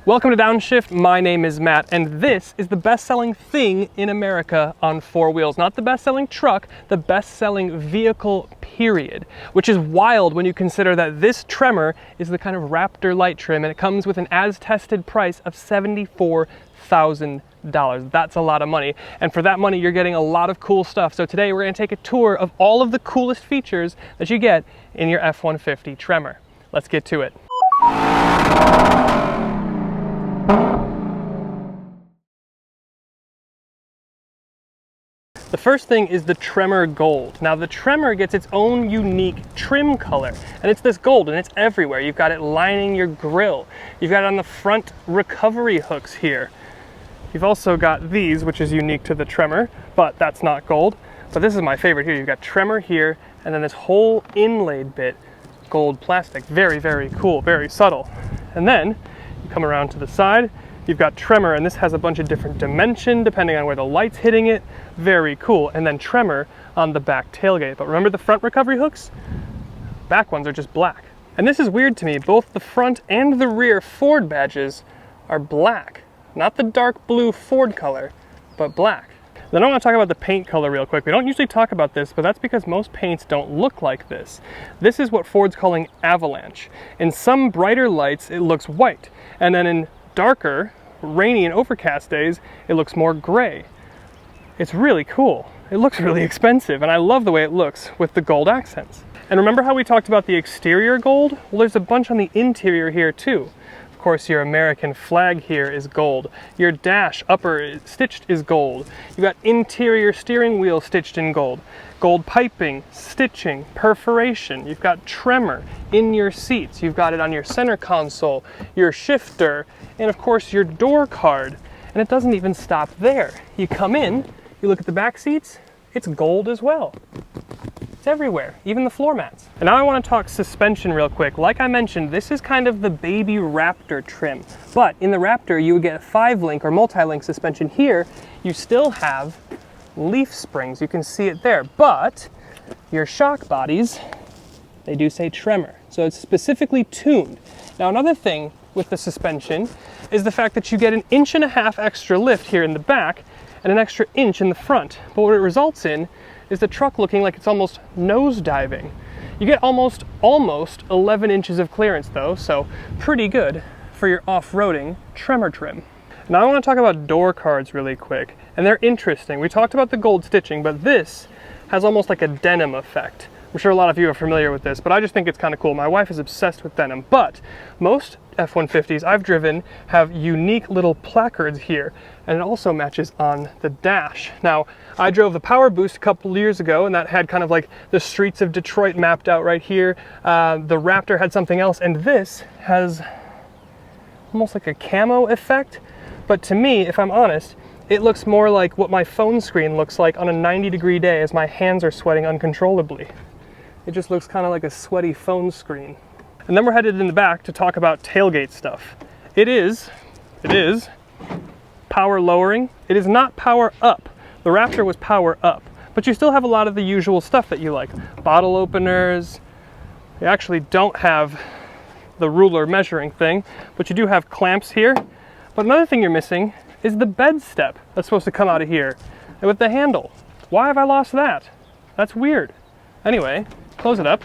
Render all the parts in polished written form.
Welcome to Downshift. My name is Matt, and this is the best-selling thing in America on four wheels. Not the best-selling truck, the best-selling vehicle, period. Which is wild when you consider that this Tremor is the kind of Raptor light trim, and it comes with an as-tested price of $74,000. That's a lot of money, and for that money you're getting a lot of cool stuff. So today we're going to take a tour of all of the coolest features that you get in your F-150 Tremor. Let's get to it. The first thing is the Tremor Gold. Now the Tremor gets its own unique trim color, and it's this gold, and it's everywhere. You've got it lining your grille. You've got it on the front recovery hooks here. You've also got these, which is unique to the Tremor, but that's not gold. But this is my favorite here. You've got Tremor here, and then this whole inlaid bit, gold plastic. Very, very cool, very subtle. And then you come around to the side, you've got Tremor, and this has a bunch of different dimension depending on where the light's hitting it. Very cool. And then Tremor on the back tailgate. But remember the front recovery hooks? Back ones are just black. And this is weird to me. Both the front and the rear Ford badges are black. Not the dark blue Ford color, but black. Then I want to talk about the paint color real quick. We don't usually talk about this, but that's because most paints don't look like this. This is what Ford's calling Avalanche. In some brighter lights, it looks white. And then in darker, rainy and overcast days, it looks more gray. It's really cool. It looks really expensive, and I love the way it looks with the gold accents. And remember how we talked about the exterior gold? Well, there's a bunch on the interior here too. Of course, your American flag here is gold. Your dash upper stitched is gold. You've got interior steering wheel stitched in gold. Gold piping, stitching, perforation. You've got Tremor in your seats. You've got it on your center console, your shifter, and of course your door card. And it doesn't even stop there. You come in, you look at the back seats, it's gold as well. It's everywhere, even the floor mats. And now I want to talk suspension real quick. Like I mentioned, this is kind of the baby Raptor trim. But in the Raptor, you would get a 5-link or multi-link suspension. Here, you still have leaf springs. You can see it there. But your shock bodies, they do say Tremor. So it's specifically tuned. Now another thing with the suspension is the fact that you get an 1.5 inches extra lift here in the back and an extra inch in the front. But what it results in is the truck looking like it's almost nose diving. You get almost 11 inches of clearance though, so pretty good for your off-roading Tremor trim. Now I want to talk about door cards really quick, and they're interesting. We talked about the gold stitching, but this has almost like a denim effect. I'm sure a lot of you are familiar with this, but I just think it's kind of cool. My wife is obsessed with denim, but most F-150s I've driven have unique little placards here, and it also matches on the dash. Now, I drove the Power Boost a couple years ago, and that had kind of like the streets of Detroit mapped out right here. The Raptor had something else, and this has almost like a camo effect, but to me, if I'm honest, it looks more like what my phone screen looks like on a 90-degree day as my hands are sweating uncontrollably. It just looks kind of like a sweaty phone screen. And then we're headed in the back to talk about tailgate stuff. It is power lowering. It is not power up. The Raptor was power up, but you still have a lot of the usual stuff that you like. Bottle openers. You actually don't have the ruler measuring thing, but you do have clamps here. But another thing you're missing is the bed step that's supposed to come out of here and with the handle. Why have I lost that? That's weird. Anyway, close it up.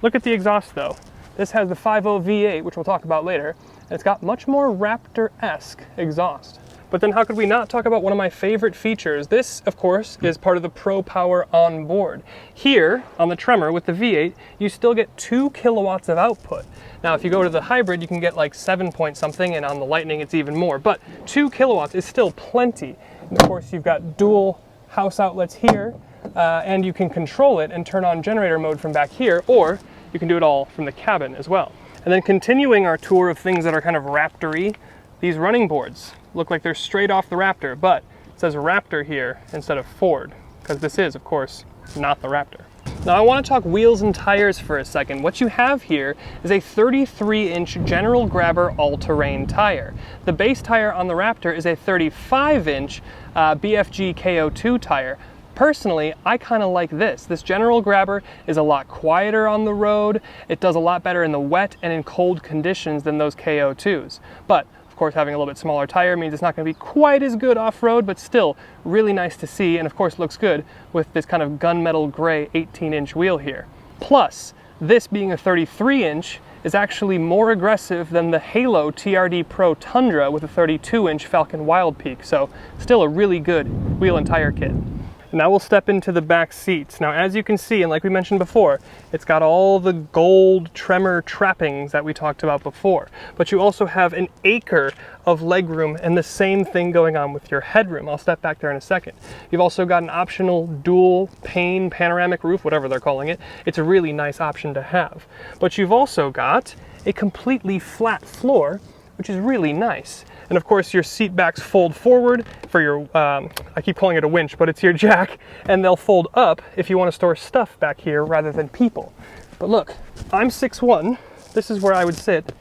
Look at the exhaust though. This has the 5.0 V8, which we'll talk about later, and it's got much more Raptor-esque exhaust. But then how could we not talk about one of my favorite features? This, of course, is part of the Pro Power on board. Here, on the Tremor with the V8, you still get 2 kilowatts of output. Now, if you go to the hybrid, you can get like 7 point something, and on the Lightning, it's even more. But 2 kilowatts is still plenty. And of course, you've got dual house outlets here, and you can control it and turn on generator mode from back here, or you can do it all from the cabin as well. And then continuing our tour of things that are kind of Raptor-y, these running boards look like they're straight off the Raptor, but it says Raptor here instead of Ford, because this is, of course, not the Raptor. Now I want to talk wheels and tires for a second. What you have here is a 33-inch General Grabber all-terrain tire. The base tire on the Raptor is a 35-inch BFG KO2 tire. Personally, I kind of like this. This General Grabber is a lot quieter on the road. It does a lot better in the wet and in cold conditions than those KO2s. But course, having a little bit smaller tire means it's not going to be quite as good off-road, but still really nice to see, and of course looks good with this kind of gunmetal gray 18-inch wheel here. Plus, this being a 33-inch is actually more aggressive than the Halo TRD Pro Tundra with a 32-inch Falcon Wild Peak, so still a really good wheel and tire kit. Now we'll step into the back seats. Now, as you can see, and like we mentioned before, it's got all the gold Tremor trappings that we talked about before, but you also have an acre of legroom and the same thing going on with your headroom. I'll step back there in a second. You've also got an optional dual pane panoramic roof, whatever they're calling it. It's a really nice option to have. But you've also got a completely flat floor, which is really nice. And of course your seat backs fold forward for your, I keep calling it a winch, but it's your jack, and they'll fold up if you want to store stuff back here rather than people. But look, I'm 6'1", this is where I would sit.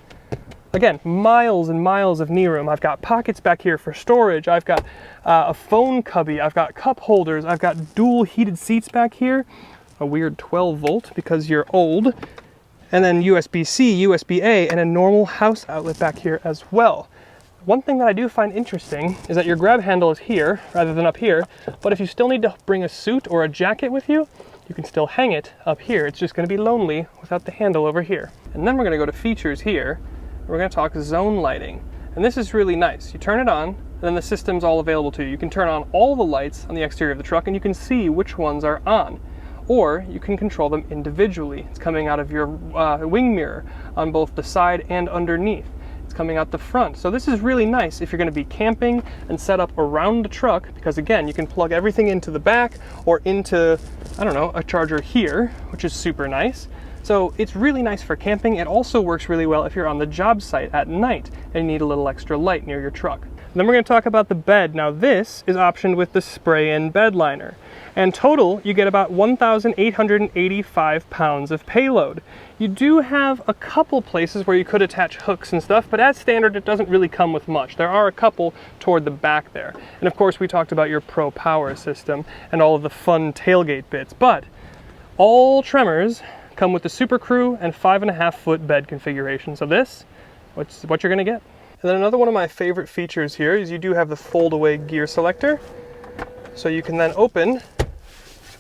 Again, miles and miles of knee room. I've got pockets back here for storage. I've got a phone cubby. I've got cup holders. I've got dual heated seats back here. A weird 12 volt because you're old. And then USB-C, USB-A, and a normal house outlet back here as well. One thing that I do find interesting is that your grab handle is here rather than up here, but if you still need to bring a suit or a jacket with you, you can still hang it up here. It's just going to be lonely without the handle over here. And then we're going to go to features here. We're going to talk zone lighting. And this is really nice. You turn it on, and then the system's all available to you. You can turn on all the lights on the exterior of the truck, and you can see which ones are on. Or you can control them individually. It's coming out of your wing mirror on both the side and underneath. It's coming out the front. So this is really nice if you're going to be camping and set up around the truck, because again, you can plug everything into the back or into, I don't know, a charger here, which is super nice. So it's really nice for camping. It also works really well if you're on the job site at night and you need a little extra light near your truck. And then we're going to talk about the bed. Now this is optioned with the spray-in bed liner. And total, you get about 1,885 pounds of payload. You do have a couple places where you could attach hooks and stuff, but as standard, it doesn't really come with much. There are a couple toward the back there. And of course, we talked about your Pro Power system and all of the fun tailgate bits, but all Tremors come with the Super Crew and 5.5-foot bed configuration. So this, what's what you're gonna get. And then another one of my favorite features here is you do have the fold-away gear selector. So you can then open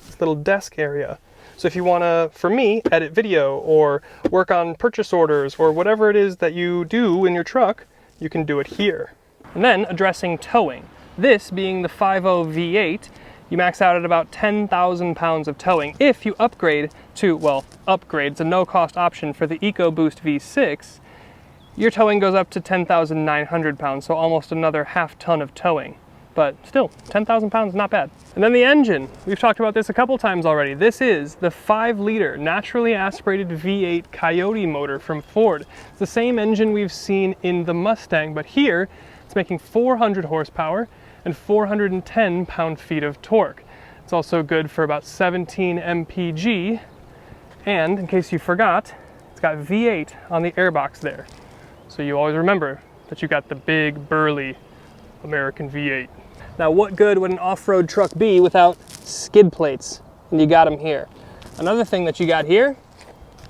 this little desk area. So if you wanna, for me, edit video or work on purchase orders or whatever it is that you do in your truck, you can do it here. And then addressing towing. This being the 5.0 V8, you max out at about 10,000 pounds of towing. If you upgrade to, well, upgrade, it's a no-cost option for the EcoBoost V6, your towing goes up to 10,900 pounds, so almost another half ton of towing. But still, 10,000 pounds, not bad. And then the engine. We've talked about this a couple times already. This is the 5-liter naturally aspirated V8 Coyote motor from Ford. It's the same engine we've seen in the Mustang, but here it's making 400 horsepower and 410 pound-feet of torque. It's also good for about 17 mpg. And in case you forgot, it's got V8 on the airbox there. So you always remember that you got the big, burly American V8. Now, what good would an off-road truck be without skid plates? And you got them here. Another thing that you got here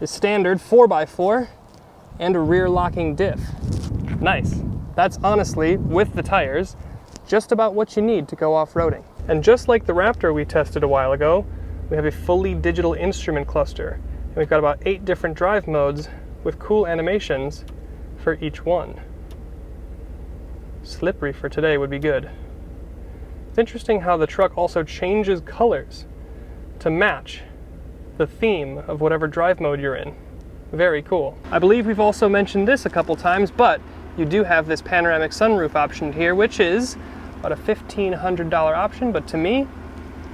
is standard 4x4 and a rear locking diff. Nice. That's honestly, with the tires, just about what you need to go off-roading. And just like the Raptor we tested a while ago, we have a fully digital instrument cluster. And we've got about 8 different drive modes with cool animations for each one. Slippery for today would be good. It's interesting how the truck also changes colors to match the theme of whatever drive mode you're in. Very cool. I believe we've also mentioned this a couple times, but you do have this panoramic sunroof option here, which is about a $1,500 option, but to me,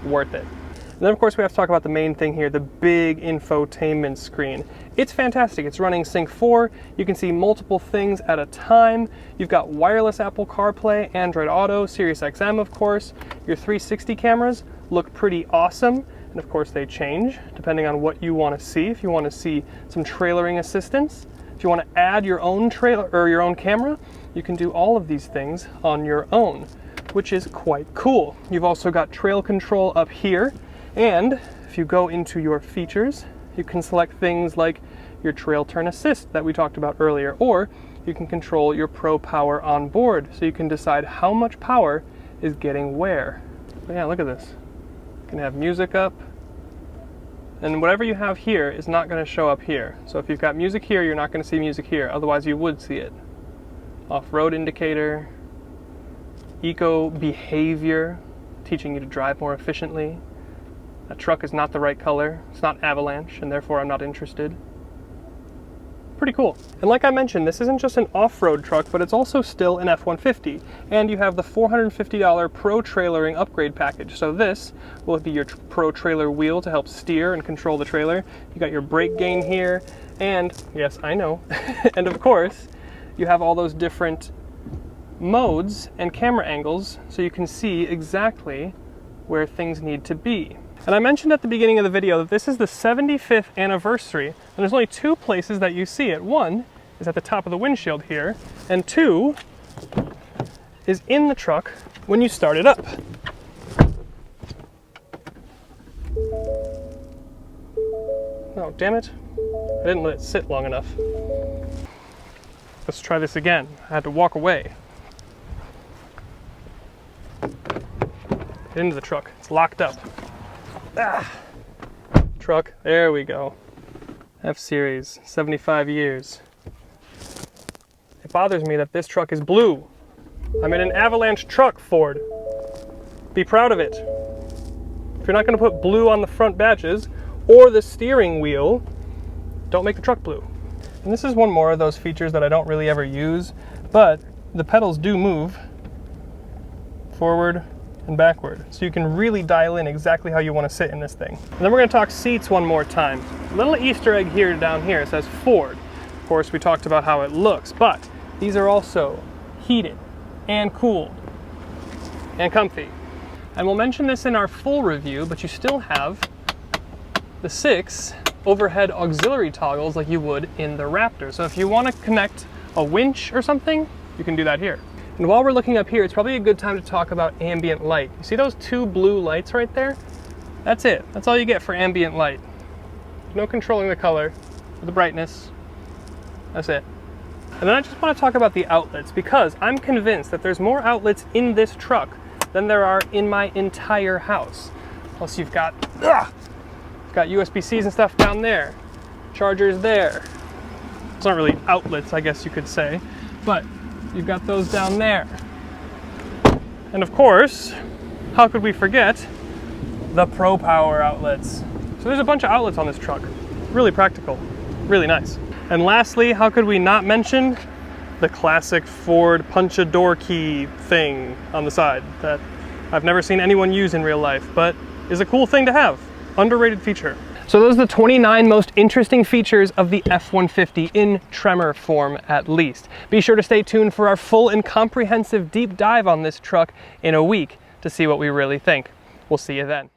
worth it. And then of course we have to talk about the main thing here, the big infotainment screen. It's fantastic. It's running Sync 4. You can see multiple things at a time. You've got wireless Apple CarPlay, Android Auto, Sirius XM of course. Your 360 cameras look pretty awesome. And of course they change depending on what you want to see. If you want to see some trailering assistance, if you want to add your own trailer or your own camera, you can do all of these things on your own, which is quite cool. You've also got trail control up here. And if you go into your features, you can select things like your trail turn assist that we talked about earlier, or you can control your Pro Power on board, so you can decide how much power is getting where. But yeah, look at this. You can have music up, and whatever you have here is not going to show up here. So if you've got music here, you're not going to see music here, otherwise you would see it. Off-road indicator, eco behavior, teaching you to drive more efficiently. That truck is not the right color. It's not Avalanche, and therefore I'm not interested. Pretty cool. And like I mentioned, this isn't just an off-road truck, but it's also still an F-150. And you have the $450 Pro Trailering upgrade package. So this will be your Pro Trailer wheel to help steer and control the trailer. You got your brake gain here, and yes, I know. And of course, you have all those different modes and camera angles so you can see exactly where things need to be. And I mentioned at the beginning of the video that this is the 75th anniversary, and there's only two places that you see it. One is at the top of the windshield here, and two is in the truck when you start it up. Oh, damn it. I didn't let it sit long enough. Let's try this again. I had to walk away. Get into the truck. It's locked up. Ah. Truck, there we go. F-Series, 75 years. It bothers me that this truck is blue. I'm in an Avalanche truck, Ford. Be proud of it. If you're not going to put blue on the front badges or the steering wheel, don't make the truck blue. And this is one more of those features that I don't really ever use, but the pedals do move forward and backward, so you can really dial in exactly how you want to sit in this thing. And then we're going to talk seats one more time. A little Easter egg here down here, it says Ford. Of course, we talked about how it looks, but these are also heated and cooled and comfy. And we'll mention this in our full review, but you still have the 6 overhead auxiliary toggles like you would in the Raptor. So if you want to connect a winch or something, you can do that here. And while we're looking up here, it's probably a good time to talk about ambient light. You see those 2 blue lights right there? That's it. That's all you get for ambient light. No controlling the color or the brightness. That's it. And then I just want to talk about the outlets, because I'm convinced that there's more outlets in this truck than there are in my entire house. Plus you've got USB-Cs and stuff down there. Chargers there. It's not really outlets, I guess you could say, but you've got those down there. And of course, how could we forget the Pro Power outlets? So there's a bunch of outlets on this truck. Really practical, really nice. And lastly, how could we not mention the classic Ford punch-a-door key thing on the side that I've never seen anyone use in real life, but is a cool thing to have. Underrated feature. So those are the 29 most interesting features of the F-150 in Tremor form, at least. Be sure to stay tuned for our full and comprehensive deep dive on this truck in a week to see what we really think. We'll see you then.